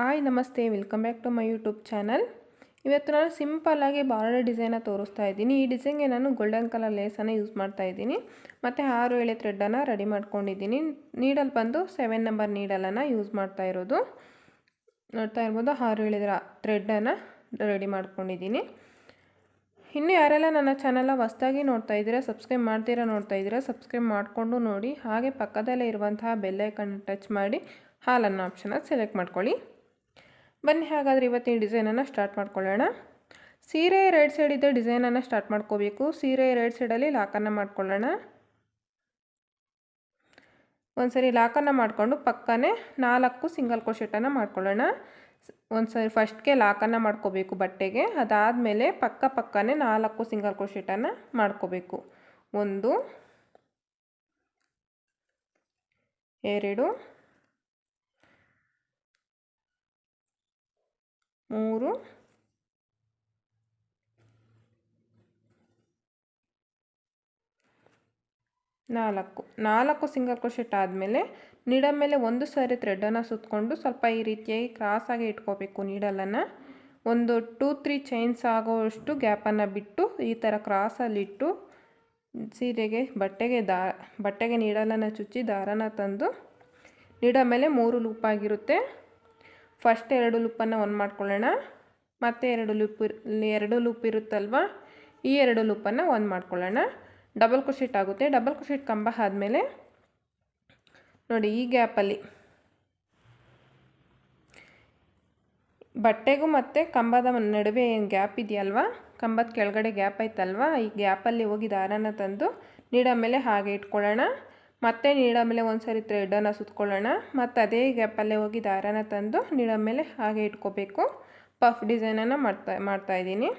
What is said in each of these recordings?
Hi ನಮಸ್ತೆ, welcome back to my YouTube channel. ಇವತ್ತು ನಾನು ಸಿಂಪಲ್ಲಾಗಿ ಬಾರ್ಡರ್ ಡಿಸೈನ ತೋರಿಸ್ತಾ ಇದ್ದೀನಿ. ಈ ಡಿಸೈನ್ಗೆ ನಾನು ಗೋಲ್ಡನ್ ಕಲರ್ ಲೇಸನ್ನು ಯೂಸ್ ಮಾಡ್ತಾ ಇದ್ದೀನಿ. ಮತ್ತು 6 ಎಳೆ ಥ್ರೆಡ್ಡನ್ನು ರೆಡಿ ಮಾಡ್ಕೊಂಡಿದ್ದೀನಿ. ನೀಡಲ್ ಬಂದು 7 ನಂಬರ್ ನೀಡಲನ್ನು ಯೂಸ್ ಮಾಡ್ತಾ ಇರೋದು. ನೋಡ್ತಾ ಇರ್ಬೋದು, 6 ಎಳೆ ಥ್ರೆಡ್ಡನ್ನು ರೆಡಿ ಮಾಡ್ಕೊಂಡಿದ್ದೀನಿ. ಇನ್ನು ಯಾರೆಲ್ಲ ನನ್ನ ಚಾನಲ್ನ ಹೊಸದಾಗಿ ನೋಡ್ತಾ ಇದ್ದೀರಾ, ಸಬ್ಸ್ಕ್ರೈಬ್ ಮಾಡ್ತೀರಾ ನೋಡ್ತಾ ಇದ್ದೀರಾ, ಸಬ್ಸ್ಕ್ರೈಬ್ ಮಾಡಿಕೊಂಡು ನೋಡಿ. ಹಾಗೆ ಪಕ್ಕದಲ್ಲೇ ಇರುವಂತಹ ಬೆಲ್ ಐಕನ್ ಟಚ್ ಮಾಡಿ ಹಾಲ್ ಅನ್ನೋ ಆಪ್ಷನ್ನ ಸೆಲೆಕ್ಟ್ ಮಾಡ್ಕೊಳ್ಳಿ. ಬನ್ನಿ ಹಾಗಾದರೆ ಇವತ್ತಿನ ಡಿಸೈನನ್ನು ಸ್ಟಾರ್ಟ್ ಮಾಡ್ಕೊಳ್ಳೋಣ. ಸೀರೆ ರೈಟ್ ಸೈಡ್ ಇದ್ದ ಡಿಸೈನನ್ನು ಸ್ಟಾರ್ಟ್ ಮಾಡ್ಕೋಬೇಕು. ಸೀರೆ ರೈಟ್ ಸೈಡಲ್ಲಿ ಲಾಕನ್ನು ಮಾಡ್ಕೊಳ್ಳೋಣ. ಒಂದ್ಸರಿ ಲಾಕನ್ನು ಮಾಡಿಕೊಂಡು ಪಕ್ಕನೇ 4 ಸಿಂಗಲ್ ಕ್ರೋಶೆಟನ್ನು ಮಾಡ್ಕೊಳ್ಳೋಣ. ಒಂದ್ಸರಿ ಫಸ್ಟ್ಗೆ ಲಾಕನ್ನು ಮಾಡ್ಕೋಬೇಕು ಬಟ್ಟೆಗೆ. ಅದಾದಮೇಲೆ ಪಕ್ಕನೇ 4 ಸಿಂಗಲ್ ಕ್ರೋಶೆಟನ್ನು ಮಾಡ್ಕೋಬೇಕು. 1 2 3 4 ಸಿಂಗಲ್ ಕ್ರೋಶೆಟ್ ಆದಮೇಲೆ ನೀಡಲ್ ಮೇಲೆ ಒಂದು ಸಾರಿ ಥ್ರೆಡನ್ನು ಸುತ್ತಕೊಂಡು ಸ್ವಲ್ಪ ಈ ರೀತಿಯಾಗಿ ಕ್ರಾಸಾಗಿ ಇಟ್ಕೋಬೇಕು. ನೀಡಲನ್ನು ಒಂದು 2-3 ಚೈನ್ಸ್ ಆಗೋವಷ್ಟು ಗ್ಯಾಪನ್ನು ಬಿಟ್ಟು ಈ ಥರ ಕ್ರಾಸಲ್ಲಿಟ್ಟು ಸೀರೆಗೆ ಬಟ್ಟೆಗೆ ನೀಡಲನ್ನು ಚುಚ್ಚಿ ದಾರನ ತಂದು ನೀಡಲ್ ಮೇಲೆ 3 ಲೂಪ್ ಆಗಿರುತ್ತೆ. ಫಸ್ಟ್ 2 ಲೂಪನ್ನು ಆನ್ ಮಾಡ್ಕೊಳ್ಳೋಣ. ಮತ್ತೆ 2 ಲೂಪ್ ಇರುತ್ತಲ್ವ, ಈ 2 ಲೂಪನ್ನು ಆನ್ ಮಾಡ್ಕೊಳ್ಳೋಣ. ಡಬಲ್ ಕ್ರೋಶೆಟ್ ಆಗುತ್ತೆ. ಡಬಲ್ ಕ್ರೋಶೆಟ್ ಕಂಬ ಆದಮೇಲೆ ನೋಡಿ, ಈ ಗ್ಯಾಪಲ್ಲಿ ಬಟ್ಟೆಗೂ ಮತ್ತು ಕಂಬದ ನಡುವೆ ಏನು ಗ್ಯಾಪ್ ಇದೆಯಲ್ವ, ಕಂಬದ ಕೆಳಗಡೆ ಗ್ಯಾಪ್ ಐತಲ್ವ, ಈ ಗ್ಯಾಪಲ್ಲಿ ಹೋಗಿ ದಾರನ ತಂದು ನೀಡಲ್ ಮೇಲೆ ಹಾಗೆ ಇಟ್ಕೊಳ್ಳೋಣ. ಮತ್ತೆ ನೀಡಲ್ ಮೇಲೆ ಒಂದು ಸಾರಿ ಥ್ರೆಡನ್ನು ಸುತ್ಕೊಳ್ಳೋಣ. ಮತ್ತು ಅದೇ ಗ್ಯಾಪಲ್ಲೇ ಹೋಗಿ ದಾರನ ತಂದು ನೀಡಲ್ ಮೇಲೆ ಹಾಗೆ ಇಟ್ಕೋಬೇಕು. ಪಫ್ ಡಿಸೈನನ್ನು ಮಾಡ್ತಾ ಇದ್ದೀನಿ.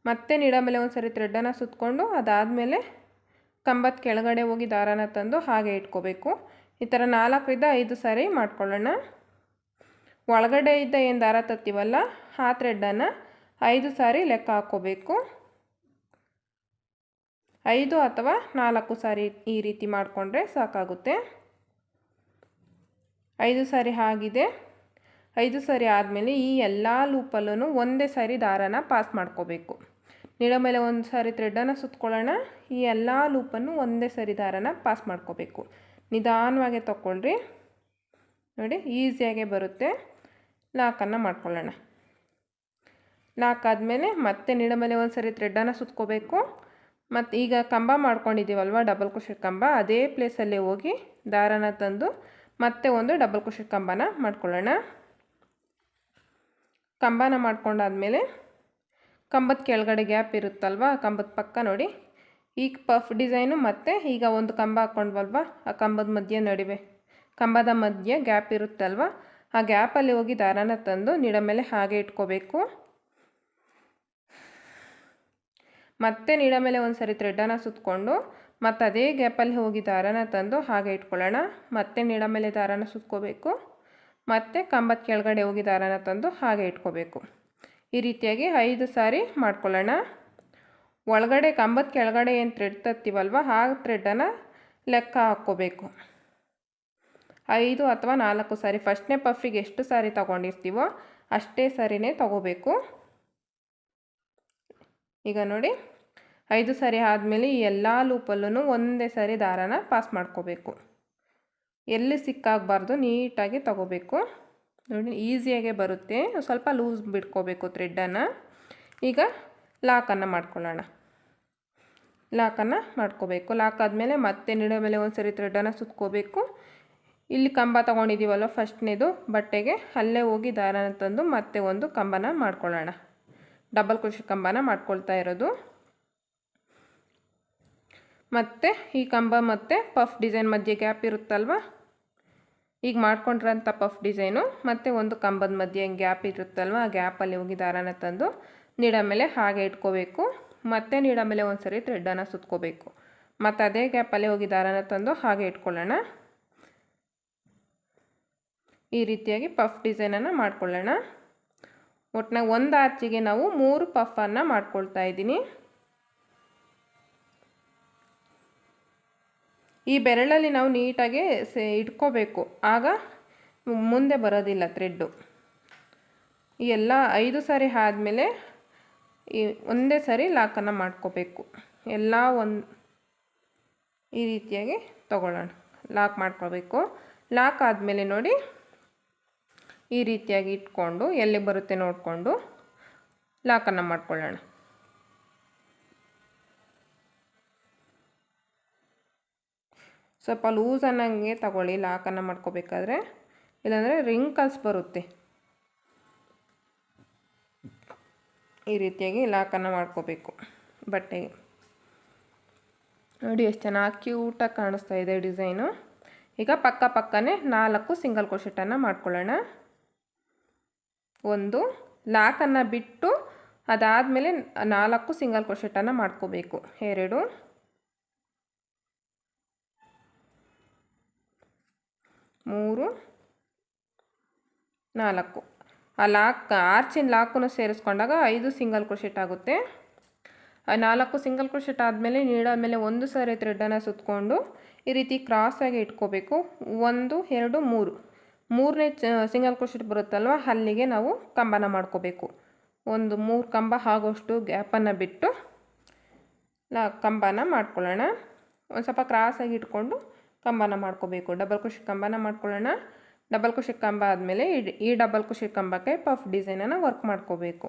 ಮತ್ತೆ ನೀಡಲ್ ಮೇಲೆ ಒಂದು ಸಾರಿ ಥ್ರೆಡನ್ನು ಸುತ್ತಕೊಂಡು ಅದಾದಮೇಲೆ ಕಂಬದ ಕೆಳಗಡೆ ಹೋಗಿ ದಾರನ ತಂದು ಹಾಗೆ ಇಟ್ಕೋಬೇಕು. ಈ ಥರ 4-5 ಸಾರಿ ಮಾಡ್ಕೊಳ್ಳೋಣ. ಒಳಗಡೆ ಇದ್ದ ಏನು ದಾರ ತತ್ತೀವಲ್ಲ, ಆ ಥ್ರೆಡ್ಡನ್ನು 5 ಸಾರಿ ಲೆಕ್ಕ ಹಾಕ್ಕೋಬೇಕು. 5 ಅಥವಾ 4 ಸಾರಿ ಈ ರೀತಿ ಮಾಡಿಕೊಂಡ್ರೆ ಸಾಕಾಗುತ್ತೆ. 5 ಸಾರಿ ಆಗಿದೆ. 5 ಸಾರಿ ಆದಮೇಲೆ ಈ ಎಲ್ಲ ಲೂಪಲ್ಲೂ ಒಂದೇ ಸಾರಿ ದಾರನ ಪಾಸ್ ಮಾಡ್ಕೋಬೇಕು. ನೀಡಲ್ ಮೇಲೆ ಒಂದು ಸಾರಿ ಥ್ರೆಡನ್ನು ಸುತ್ಕೊಳ್ಳೋಣ. ಈ ಎಲ್ಲ ಲೂಪನ್ನು ಒಂದೇ ಸಾರಿ ದಾರನ ಪಾಸ್ ಮಾಡ್ಕೋಬೇಕು. ನಿಧಾನವಾಗಿ ತಗೊಳ್ರಿ, ನೋಡಿ ಈಸಿಯಾಗೆ ಬರುತ್ತೆ. ಲಾಕನ್ನು ಮಾಡ್ಕೊಳ್ಳೋಣ. ಲಾಕ್ ಆದಮೇಲೆ ಮತ್ತೆ ನೀಡಲ್ ಮೇಲೆ ಒಂದು ಸಾರಿ ಥ್ರೆಡನ್ನು ಸುತ್ಕೋಬೇಕು. ಮತ್ತು ಈಗ ಕಂಬ ಮಾಡ್ಕೊಂಡಿದ್ದೀವಲ್ವ, ಡಬಲ್ ಕ್ರೋಶೆಟ್ ಕಂಬ, ಅದೇ ಪ್ಲೇಸಲ್ಲೇ ಹೋಗಿ ದಾರನ ತಂದು ಮತ್ತೆ ಒಂದು ಡಬಲ್ ಕ್ರೋಶೆಟ್ ಕಂಬನ ಮಾಡ್ಕೊಳ್ಳೋಣ. ಕಂಬನ ಮಾಡ್ಕೊಂಡಾದ್ಮೇಲೆ ಕಂಬದ ಕೆಳಗಡೆ ಗ್ಯಾಪ್ ಇರುತ್ತಲ್ವ, ಕಂಬದ ಪಕ್ಕ ನೋಡಿ ಈ ಪಫ್ ಡಿಸೈನು ಮತ್ತು ಈಗ ಒಂದು ಕಂಬ ಹಾಕ್ಕೊಂಡ್ವಲ್ವ, ಆ ಕಂಬದ ಮಧ್ಯೆ ಗ್ಯಾಪ್ ಇರುತ್ತಲ್ವ, ಆ ಗ್ಯಾಪಲ್ಲಿ ಹೋಗಿ ದಾರನ ತಂದು ನೀಡಲ್ ಮೇಲೆ ಹಾಗೆ ಇಟ್ಕೋಬೇಕು. ಮತ್ತೆ ನೀಡಲ್ ಮೇಲೆ ಒಂದು ಸಾರಿ ಥ್ರೆಡನ್ನು ಸುತ್ತಕೊಂಡು ಮತ್ತು ಅದೇ ಗ್ಯಾಪಲ್ಲಿ ಹೋಗಿ ದಾರನ ತಂದು ಹಾಗೆ ಇಟ್ಕೊಳ್ಳೋಣ. ಮತ್ತೆ ನೀಡಲ್ ಮೇಲೆ ದಾರನ ಸುತ್ಕೋಬೇಕು. ಮತ್ತು ಕಂಬದ ಕೆಳಗಡೆ ಹೋಗಿ ದಾರನ ತಂದು ಹಾಗೆ ಇಟ್ಕೋಬೇಕು. ಈ ರೀತಿಯಾಗಿ 5 ಸಾರಿ ಮಾಡ್ಕೊಳ್ಳೋಣ. ಒಳಗಡೆ ಕಂಬದ ಕೆಳಗಡೆ ಏನು ಥ್ರೆಡ್ ತತ್ತೀವಲ್ವ, ಆ ಥ್ರೆಡ್ಡನ್ನು ಲೆಕ್ಕ ಹಾಕ್ಕೋಬೇಕು. 5 ಅಥವಾ 4 ಸಾರಿ, ಫಸ್ಟ್ನೇ ಪಫಿಗೆ ಎಷ್ಟು ಸಾರಿ ತೊಗೊಂಡಿರ್ತೀವೋ ಅಷ್ಟೇ ಸಾರಿನೇ ತೊಗೋಬೇಕು. ಈಗ ನೋಡಿ 5 ಸಾರಿ ಆದಮೇಲೆ ಈ ಎಲ್ಲ ಲೂಪಲ್ಲೂ ಒಂದೇ ಸಾರಿ ದಾರನ ಪಾಸ್ ಮಾಡ್ಕೋಬೇಕು. ಎಲ್ಲಿ ಸಿಕ್ಕಾಗಬಾರ್ದು, ನೀಟಾಗಿ ತೊಗೋಬೇಕು. ನೋಡಿ ಈಸಿಯಾಗೆ ಬರುತ್ತೆ. ಸ್ವಲ್ಪ ಲೂಸ್ ಬಿಟ್ಕೋಬೇಕು ಥ್ರೆಡ್ಡನ್ನು. ಈಗ ಲಾಕನ್ನು ಮಾಡ್ಕೊಳ್ಳೋಣ. ಲಾಕನ್ನು ಮಾಡ್ಕೋಬೇಕು. ಲಾಕ್ ಆದಮೇಲೆ ಮತ್ತೆ ನೀಡಲ್ ಮೇಲೆ ಒಂದು ಸಾರಿ ಥ್ರೆಡನ್ನು ಸುತ್ಕೋಬೇಕು. ಇಲ್ಲಿ ಕಂಬ ತೊಗೊಂಡಿದ್ದೀವಲ್ಲ ಫಸ್ಟ್ನೇದು ಬಟ್ಟೆಗೆ, ಅಲ್ಲೇ ಹೋಗಿ ದಾರನ ತಂದು ಮತ್ತೆ ಒಂದು ಕಂಬನ ಮಾಡ್ಕೊಳ್ಳೋಣ. ಡಬಲ್ ಕ್ರೋಶೆಟ್ ಕಂಬನ ಮಾಡ್ಕೊಳ್ತಾ ಇರೋದು. ಮತ್ತು ಈ ಕಂಬ ಮತ್ತು ಪಫ್ ಡಿಸೈನ್ ಮಧ್ಯೆ ಗ್ಯಾಪ್ ಇರುತ್ತಲ್ವ, ಈಗ ಮಾಡ್ಕೊಂಡಿರೋಂಥ ಪಫ್ ಡಿಸೈನು ಮತ್ತು ಒಂದು ಕಂಬದ ಮಧ್ಯೆ ಗ್ಯಾಪ್ ಇರುತ್ತಲ್ವ, ಆ ಗ್ಯಾಪಲ್ಲಿ ಹೋಗಿ ದಾರನ ತಂದು ನೀಡಲ್ ಮೇಲೆ ಹಾಗೆ ಇಟ್ಕೋಬೇಕು. ಮತ್ತು ನೀಡಲ್ ಮೇಲೆ ಒಂದು ಸಾರಿ ಥ್ರೆಡನ್ನು ಸುತ್ಕೋಬೇಕು. ಮತ್ತು ಅದೇ ಗ್ಯಾಪಲ್ಲಿ ಹೋಗಿ ದಾರನ ತಂದು ಹಾಗೆ ಇಟ್ಕೊಳ್ಳೋಣ. ಈ ರೀತಿಯಾಗಿ ಪಫ್ ಡಿಸೈನನ್ನು ಮಾಡ್ಕೊಳ್ಳೋಣ. ಒಟ್ಟಿನಾಗ ಒಂದು ಆರ್ಚಿಗೆ ನಾವು 3 ಪಫನ್ನು ಮಾಡ್ಕೊಳ್ತಾ ಇದ್ದೀನಿ. ಈ ಬೆರಳಲ್ಲಿ ನಾವು ನೀಟಾಗಿ ಇಟ್ಕೋಬೇಕು, ಆಗ ಮುಂದೆ ಬರೋದಿಲ್ಲ ಥ್ರೆಡ್ಡು. ಈ ಎಲ್ಲ 5 ಸಾರಿ ಆದಮೇಲೆ ಈ ಒಂದೇ ಸಾರಿ ಲಾಕನ್ನು ಮಾಡ್ಕೋಬೇಕು. ಎಲ್ಲ ಈ ರೀತಿಯಾಗಿ ತಗೊಳ್ಳೋಣ, ಲಾಕ್ ಮಾಡ್ಕೋಬೇಕು. ಲಾಕ್ ಆದಮೇಲೆ ನೋಡಿ ಈ ರೀತಿಯಾಗಿ ಇಟ್ಕೊಂಡು ಎಲ್ಲಿ ಬರುತ್ತೆ ನೋಡಿಕೊಂಡು ಲಾಕನ್ನು ಮಾಡ್ಕೊಳ್ಳೋಣ. ಸ್ವಲ್ಪ ಲೂಸ್ ಅನ್ನಂಗೆ ತಗೊಳ್ಳಿ ಲಾಕನ್ನು ಮಾಡ್ಕೋಬೇಕಾದ್ರೆ, ಇಲ್ಲಾಂದರೆ ರಿಂಕಲ್ಸ್ ಬರುತ್ತೆ. ಈ ರೀತಿಯಾಗಿ ಲಾಕನ್ನು ಮಾಡ್ಕೋಬೇಕು ಬಟ್ಟೆಗೆ. ನೋಡಿ ಎಷ್ಟು ಚೆನ್ನಾಗಿ ಕ್ಯೂಟಾಗಿ ಕಾಣಿಸ್ತಾ ಇದೆ ಡಿಸೈನು. ಈಗ ಪಕ್ಕನೇ 4 ಸಿಂಗಲ್ ಕ್ರೋಶೆಟನ್ನು ಮಾಡ್ಕೊಳ್ಳೋಣ. 1 ಲಾಕನ್ನು ಬಿಟ್ಟು ಅದಾದಮೇಲೆ 4 ಸಿಂಗಲ್ ಕ್ರೋಶೆಟನ್ನು ಮಾಡ್ಕೋಬೇಕು. 2 3 4 ಆ ಆರ್ಚಿನ ಲಾಕನ್ನು ಸೇರಿಸ್ಕೊಂಡಾಗ 5 ಸಿಂಗಲ್ ಕ್ರೋಶೆಟ್ ಆಗುತ್ತೆ. 4 ಸಿಂಗಲ್ ಕ್ರೋಶೆಟ್ ಆದಮೇಲೆ ನೀಡಲ್ ಮೇಲೆ 1 ಸಾರಿ ಥ್ರೆಡನ್ನು ಸುತ್ತಕೊಂಡು ಈ ರೀತಿ ಕ್ರಾಸಾಗಿ ಇಟ್ಕೋಬೇಕು. 1 2 3 ಮೂರನೇ ಸಿಂಗಲ್ ಕ್ರೋಶೆಟ್ ಬರುತ್ತಲ್ವ ಅಲ್ಲಿಗೆ ನಾವು ಕಂಬನ ಮಾಡ್ಕೋಬೇಕು. 3 ಕಂಬ ಆಗೋಷ್ಟು ಗ್ಯಾಪನ್ನು ಬಿಟ್ಟು ಕಂಬನ ಮಾಡ್ಕೊಳ್ಳೋಣ. ಒಂದು ಸ್ವಲ್ಪ ಕ್ರಾಸಾಗಿ ಇಟ್ಕೊಂಡು ಕಂಬನ ಮಾಡ್ಕೋಬೇಕು. ಡಬಲ್ ಕ್ರೋಶೆಟ್ ಕಂಬನ ಮಾಡ್ಕೊಳ್ಳೋಣ. ಡಬಲ್ ಕ್ರೋಶೆಟ್ ಕಂಬ ಆದಮೇಲೆ ಈ ಡಬಲ್ ಕ್ರೋಶೆಟ್ ಕಂಬಕ್ಕೆ ಪಫ್ ಡಿಸೈನನ್ನು ವರ್ಕ್ ಮಾಡ್ಕೋಬೇಕು.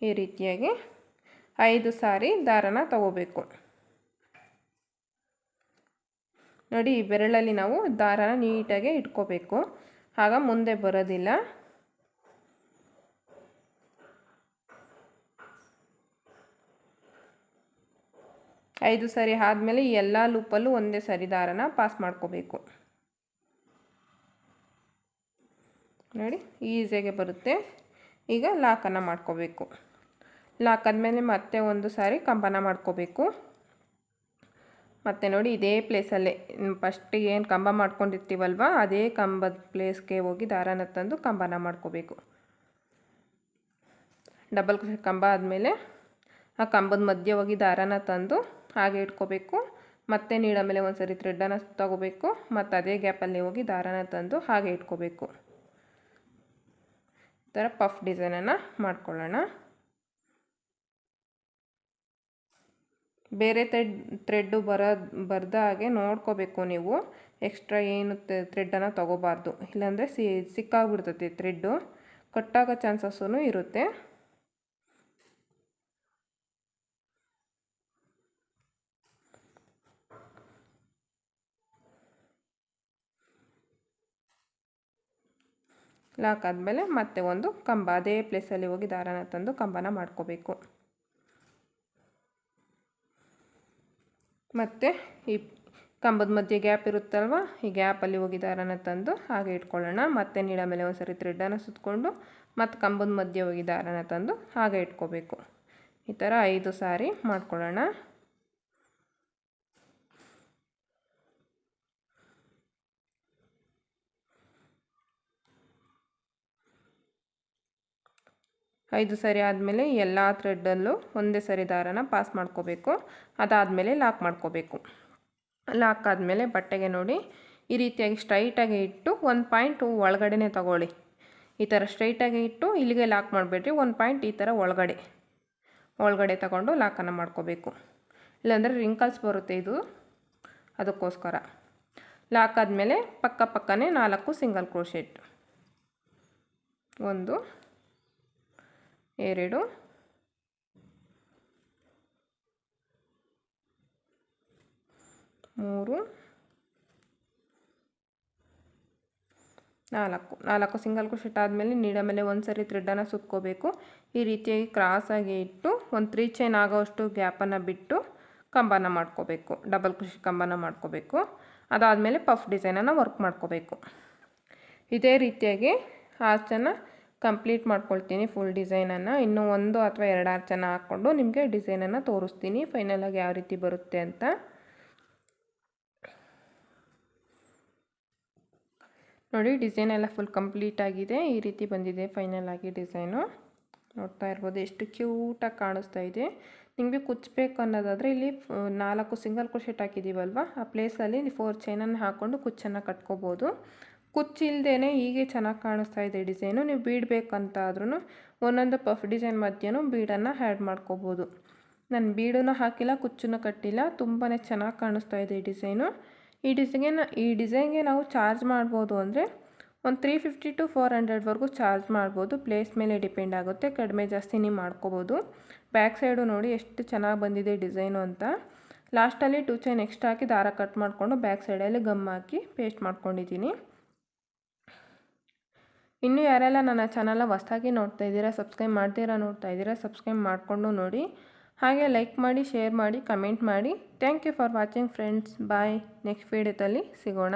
ಈ ರೀತಿಯಾಗಿ 5 ಸಾರಿ ದಾರನ ತಗೋಬೇಕು. ನೋಡಿ ಈ ಬೆರಳಲ್ಲಿ ನಾವು ದಾರನ ನೀಟಾಗಿ ಇಟ್ಕೋಬೇಕು, ಆಗ ಮುಂದೆ ಬರೋದಿಲ್ಲ. ಐದು ಸಾರಿ ಆದಮೇಲೆ ಎಲ್ಲ ಲೂಪಲ್ಲೂ ಒಂದೇ ಸಾರಿ ದಾರನ ಪಾಸ್ ಮಾಡ್ಕೋಬೇಕು. ನೋಡಿ ಈಸಿಯಾಗಿ ಬರುತ್ತೆ. ಈಗ ಲಾಕನ್ನು ಮಾಡ್ಕೋಬೇಕು. ಲಾಕ್ ಆದಮೇಲೆ ಮತ್ತೆ 1 ಸಾರಿ ಕಂಬನ ಮಾಡ್ಕೋಬೇಕು. ಮತ್ತು ನೋಡಿ ಇದೇ ಪ್ಲೇಸಲ್ಲೇ ಫಸ್ಟಿಗೆ ಏನು ಕಂಬ ಮಾಡ್ಕೊಂಡಿರ್ತೀವಲ್ವ ಅದೇ ಕಂಬದ ಪ್ಲೇಸ್ಗೆ ಹೋಗಿ ದಾರನ ತಂದು ಕಂಬನ ಮಾಡ್ಕೋಬೇಕು. ಡಬಲ್ ಕ್ರೋಶೆಟ್ ಕಂಬ ಆದಮೇಲೆ ಆ ಕಂಬದ ಮಧ್ಯೆ ಹೋಗಿ ದಾರನ ತಂದು ಹಾಗೆ ಇಟ್ಕೋಬೇಕು. ಮತ್ತೆ ನೀಡ ಮೇಲೆ ಒಂದು ಸರಿ ಥ್ರೆಡ್ಡನ್ನು ತಗೋಬೇಕು. ಮತ್ತು ಅದೇ ಗ್ಯಾಪಲ್ಲಿ ಹೋಗಿ ದಾರನ ತಂದು ಹಾಗೆ ಇಟ್ಕೋಬೇಕು. ಈ ಥರ ಪಫ್ ಡಿಸೈನನ್ನು ಮಾಡ್ಕೊಳ್ಳೋಣ. ಬೇರೆ ಥ್ರೆಡ್ಡು ಬರದ ಹಾಗೆ ನೋಡ್ಕೋಬೇಕು ನೀವು. ಎಕ್ಸ್ಟ್ರಾ ಏನು ಥ್ರೆಡ್ಡನ್ನು ತೊಗೋಬಾರ್ದು, ಇಲ್ಲಾಂದರೆ ಸಿಕ್ಕಾಗ್ಬಿಡ್ತೈತೆ ಥ್ರೆಡ್ಡು, ಕಟ್ಟಾಗೋ ಚಾನ್ಸಸ್ಸೂ ಇರುತ್ತೆ. ಲಾಕ್ ಆದಮೇಲೆ ಮತ್ತೆ ಒಂದು ಕಂಬ ಅದೇ ಪ್ಲೇಸಲ್ಲಿ ಹೋಗಿ ದಾರನ ತಂದು ಕಂಬನ ಮಾಡ್ಕೋಬೇಕು. ಮತ್ತು ಈ ಕಂಬದ ಮಧ್ಯೆ ಗ್ಯಾಪ್ ಇರುತ್ತಲ್ವ, ಈ ಗ್ಯಾಪಲ್ಲಿ ಹೋಗಿ ದಾರನ ತಂದು ಹಾಗೆ ಇಟ್ಕೊಳ್ಳೋಣ. ಮತ್ತೆ ನೀಡ ಮೇಲೆ ಒಂದು ಸರಿ ಥ್ರೆಡ್ಡನ್ನು ಸುತ್ತಕೊಂಡು ಮತ್ತು ಕಂಬದ ಮಧ್ಯೆ ಹೋಗಿ ದಾರನ ತಂದು ಹಾಗೆ ಇಟ್ಕೋಬೇಕು. ಈ ಥರ 5 ಸಾರಿ ಮಾಡ್ಕೊಳ್ಳೋಣ. ಐದು ಸಾರಿ ಆದಮೇಲೆ ಎಲ್ಲ ಥ್ರೆಡ್ಡಲ್ಲೂ ಒಂದೇ ಸರಿ ದಾರನ ಪಾಸ್ ಮಾಡ್ಕೋಬೇಕು. ಅದಾದಮೇಲೆ ಲಾಕ್ ಮಾಡ್ಕೋಬೇಕು. ಲಾಕ್ ಆದಮೇಲೆ ಬಟ್ಟೆಗೆ ನೋಡಿ ಈ ರೀತಿಯಾಗಿ ಸ್ಟ್ರೈಟಾಗಿ ಇಟ್ಟು 1 ಪಾಯಿಂಟ್ ಒಳಗಡೆನೇ ತಗೊಳ್ಳಿ. ಈ ಥರ ಸ್ಟ್ರೈಟಾಗಿ ಇಟ್ಟು ಇಲ್ಲಿಗೆ ಲಾಕ್ ಮಾಡಬೇಡ್ರಿ, 1 ಪಾಯಿಂಟ್ ಈ ಥರ ಒಳಗಡೆ ತಗೊಂಡು ಲಾಕನ್ನು ಮಾಡ್ಕೋಬೇಕು. ಇಲ್ಲಾಂದರೆ ರಿಂಕಲ್ಸ್ ಬರುತ್ತೆ ಇದು, ಅದಕ್ಕೋಸ್ಕರ. ಲಾಕ್ ಆದಮೇಲೆ ಪಕ್ಕನೇ 4 ಸಿಂಗಲ್ ಕ್ರೋಶೆಟ್. 1 2 3 4 ಸಿಂಗಲ್ ಕ್ರೋಶೆಟ್ ಆದಮೇಲೆ ನೀಡ ಮೇಲೆ ಒಂದು ಸರಿ ಥ್ರೆಡ್ಡನ್ನು ಸುತ್ಕೋಬೇಕು. ಈ ರೀತಿಯಾಗಿ ಕ್ರಾಸಾಗಿ ಇಟ್ಟು ಒಂದು 3 ಚೈನ್ ಆಗೋಷ್ಟು ಗ್ಯಾಪನ್ನು ಬಿಟ್ಟು ಕಂಬನ ಮಾಡ್ಕೋಬೇಕು. ಡಬಲ್ ಕ್ರೋಶೆಟ್ ಕಂಬನ ಮಾಡ್ಕೋಬೇಕು. ಅದಾದಮೇಲೆ ಪಫ್ ಡಿಸೈನನ್ನು ವರ್ಕ್ ಮಾಡ್ಕೋಬೇಕು. ಇದೇ ರೀತಿಯಾಗಿ ಆರ್ಚನ್ನು ಕಂಪ್ಲೀಟ್ ಮಾಡ್ಕೊಳ್ತೀನಿ. ಫುಲ್ ಡಿಸೈನನ್ನು ಇನ್ನೂ 1 ಅಥವಾ 2 ಆರ್ಚನ್ನು ಹಾಕ್ಕೊಂಡು ನಿಮಗೆ ಡಿಸೈನನ್ನು ತೋರಿಸ್ತೀನಿ ಫೈನಲಾಗಿ ಯಾವ ರೀತಿ ಬರುತ್ತೆ ಅಂತ. ನೋಡಿ ಡಿಸೈನ್ ಎಲ್ಲ ಫುಲ್ ಕಂಪ್ಲೀಟ್ ಆಗಿದೆ. ಈ ರೀತಿ ಬಂದಿದೆ ಫೈನಲ್ ಆಗಿ ಡಿಸೈನು. ನೋಡ್ತಾ ಇರ್ಬೋದು ಎಷ್ಟು ಕ್ಯೂಟಾಗಿ ಕಾಣಿಸ್ತಾ ಇದೆ. ನಿಮಗೆ ಕುಚ್ಚಬೇಕು ಅನ್ನೋದಾದರೆ ಇಲ್ಲಿ 4 ಸಿಂಗಲ್ ಕ್ರೋಶೆಟ್ ಹಾಕಿದ್ದೀವಲ್ವ, ಆ ಪ್ಲೇಸಲ್ಲಿ 4 ಚೈನನ್ನು ಹಾಕ್ಕೊಂಡು ಕುಚ್ಚನ್ನು ಕಟ್ಕೋಬೋದು. ಕುಚ್ಚಿಲ್ದೇ ಹೀಗೆ ಚೆನ್ನಾಗಿ ಕಾಣಿಸ್ತಾ ಇದೆ ಡಿಸೈನು. ನೀವು ಬೀಡ್ ಬೇಕಂತ ಆದ್ರೂ ಒಂದೊಂದು ಪಫ್ ಡಿಸೈನ್ ಮಧ್ಯೆನೂ ಬೀಡನ್ನು ಆ್ಯಡ್ ಮಾಡ್ಕೋಬೋದು. ನಾನು ಬೀಡನ್ನು ಹಾಕಿಲ್ಲ, ಕುಚ್ಚನ್ನು ಕಟ್ಟಿಲ್ಲ, ತುಂಬಾ ಚೆನ್ನಾಗಿ ಕಾಣಿಸ್ತಾ ಇದೆ ಈ ಡಿಸೈನು. ಈ ಡಿಸೈನ್ಗೆ ನಾವು ಚಾರ್ಜ್ ಮಾಡ್ಬೋದು ಅಂದರೆ ಒಂದು 350 to 400ವರೆಗೂ ಚಾರ್ಜ್ ಮಾಡ್ಬೋದು. ಪ್ಲೇಸ್ ಮೇಲೆ ಡಿಪೆಂಡ್ ಆಗುತ್ತೆ, ಕಡಿಮೆ ಜಾಸ್ತಿ ನೀವು ಮಾಡ್ಕೋಬೋದು. ಬ್ಯಾಕ್ ಸೈಡು ನೋಡಿ ಎಷ್ಟು ಚೆನ್ನಾಗಿ ಬಂದಿದೆ ಡಿಸೈನು ಅಂತ. ಲಾಸ್ಟಲ್ಲಿ 2 ಚೈನ್ ಎಕ್ಸ್ಟ್ರಾ ಹಾಕಿ ದಾರ ಕಟ್ ಮಾಡಿಕೊಂಡು ಬ್ಯಾಕ್ ಸೈಡಲ್ಲಿ ಗಮ್ ಹಾಕಿ ಪೇಸ್ಟ್ ಮಾಡ್ಕೊಂಡಿದ್ದೀನಿ. ಇನ್ನೂ ಯಾರೆಲ್ಲ ನನ್ನ ಚಾನಲ್ನ ಹೊಸದಾಗಿ ನೋಡ್ತಾ ಇದ್ದೀರಾ, ಸಬ್ಸ್ಕ್ರೈಬ್ ಮಾಡ್ತೀರಾ ನೋಡ್ತಾ ಇದ್ದೀರಾ, ಸಬ್ಸ್ಕ್ರೈಬ್ ಮಾಡಿಕೊಂಡು ನೋಡಿ. ಹಾಗೆ ಲೈಕ್ ಮಾಡಿ, ಶೇರ್ ಮಾಡಿ, ಕಮೆಂಟ್ ಮಾಡಿ. Thank you for watching friends. Bye. Next ವೀಡಿಯೋದಲ್ಲಿ ಸಿಗೋಣ.